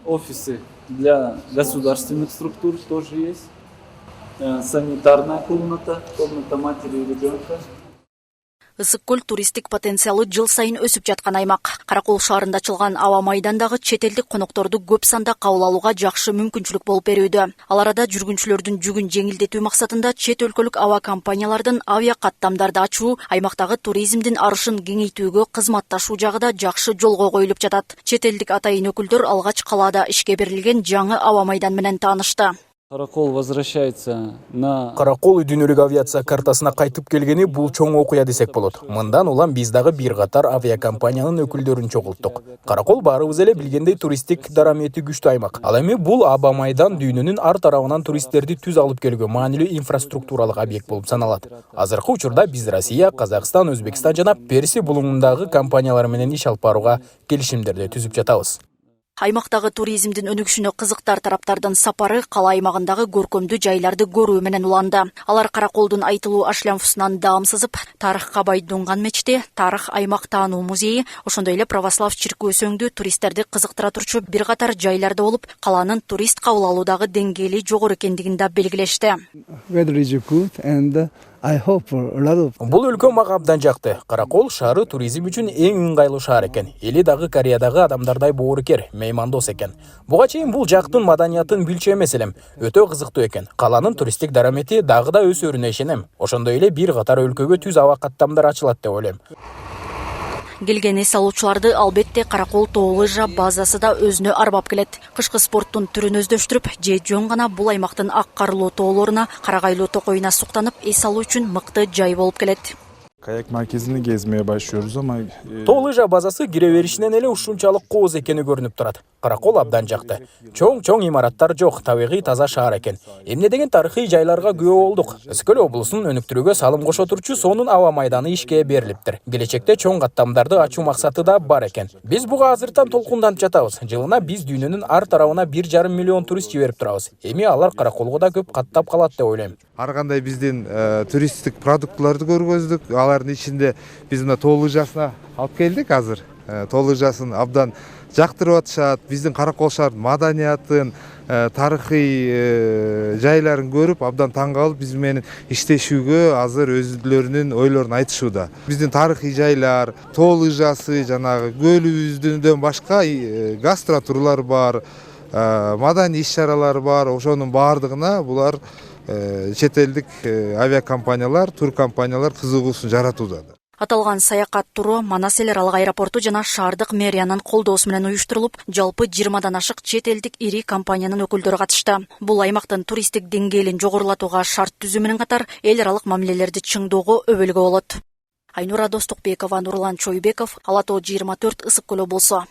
Офисы для государственных структур тоже есть. Санитарная комната матери и ребенка. Ысык-Көл туристик потенциалы жыл сайын өсүп жаткан аймак. Каракол шаарында ачылган аба майдандагы чет элдик конокторду көп санда кабыл алууга жакшы мүмкүнчүлүк болуп берүүдө. Ал арада жүргүнчүлөрдүн жүгүн жеңилдетүү максатында чет өлкөлүк аба компаниялардын авиа каттамдарды ачуу, аймактагы туризмдин арышын кеңейтүүгө кызматташуу жагы да жакшы жолго коюлуп жатат. Чет элдик атайын өкүлдөр алгач калаада ишке берилген жаңы аба майдан менен таанышты. Каракол возвращается на... Каракол дүнөлүк авиация картасына кайтып келгени бул чоң окуя десек болот. Мындан улам биз дагы бир катар авиакомпаниянын өкүлдөрүн чогулттук. Каракол баарыбыз эле билгендей туристтик дарамети күчтүү аймак. Ал эми бул аба майдан дүйнөнүн ар тарабынан туристтерди түз алып келүүгө маанилүү инфраструктуралык объект болуп саналат. Азыркы учурда биз Россия, Казакстан, Өзбекстан жана Перси булуңундагы компаниялар менен иш алып барууга келишимдерди түзүп жатабыз. Аймактагы туризмдин өнүгүшүнө кызыктар тараптардын сапары кала аймагындагы көркөмдүү жайларды көрүү менен уланды. Алар Караколдун айтылуу ашлямфусунан даам сызып, тарыхка бай Дунган мечити, тарых аймак таануу музейи, ошондой эле православ чиркөөсөңдүү туристтерди кызыктыра турчу бир катар жайларда болуп, каланын турист кабыл алуудагы деңгээли жогору экендигин да белгилешти. Бул өлкө мага абдан жакты. Каракол шаары туризм үчүн эң ыңгайлуу шаар экен. Эли дагы Кореядагы адамдардай боорукер, меймандос экен. Буга чейин бул жактын маданиятын билчү эмес элем. Өтө кызыктуу экен. Каланын туристтик дарамети дагы да өсөрүнө ишенем. Ошондой эле бир катар өлкөгө түз аба каттамдар ачылат деп ойлойм. Келген эс алуучуларды албетте Каракол тоо лыжа базасы да өзүнө арбап келет. Кышкы спорттун түрүн өздөштүрүп, же жөн гана бул аймактын ак карлуу тоолоруна, карагайлуу токоюна суктанып, эс алуу үчүн мыкты жай болуп келет. Kayak merkezini gezmeye başlıyoruz ama... Тоо лыжа базасы кире беришинен эле ушунчалык кооз экени көрүнүп турат. Каракол абдан жакты. Чоң имараттар жок, табигый таза шаар экен. Эмне деген тарыхый жайларга күбө болдук. Ысык-Көл облусунун өнүктүрүүгө салым кошо турчу сонун аба майданы ишке берилиптир. Келечекте чоң каттамдарды ачуу максаты да бар экен. Биз буга азыртан толкунданып жатабыз. Жылына биз дүйнөнүн ар тарабына 1,5 миллион турист жиберип турабыз. Эми алар Караколго да көп каттап калат деп ойлойм. Ар кандай биздин туристтик продуктларды көргөздүк. Алардын ичинде биз мына тоо лыжасына алып келдик азыр. Тоо лыжасын абдан жактырып атышат. Биздин Каракол шаарынын маданиятын, тарыхый жайларын көрүп, абдан таң калып, биз менен иштешүүгө азыр өздөрүнүн ойлорун айтышууда. Биздин тарыхый жайлар, тоо лыжасы, жанагы көлүбүздөн башка гастротурлар бар, маданий иш-чаралар бар. Ошонун баардыгына булар чет элдик авиакомпаниялар, туркомпаниялар кызыгуусун жаратууда. Аталган саякат туру Манас эл аралык аэропорту жана шаардык мэриянын колдоосу менен уюштурулуп, жалпы 20дан ашык чет элдик ири компаниянын өкүлдөрү катышты. Бул аймактын туристтик деңгээлин жогорулатууга шарт түзүү менен катар эл аралык мамилелерди чыңдоого өбөлгө болот. Айнура Достукбекова, Нурлан Чойбеков, Ала Тоо 24, Ысык-Көл облусу.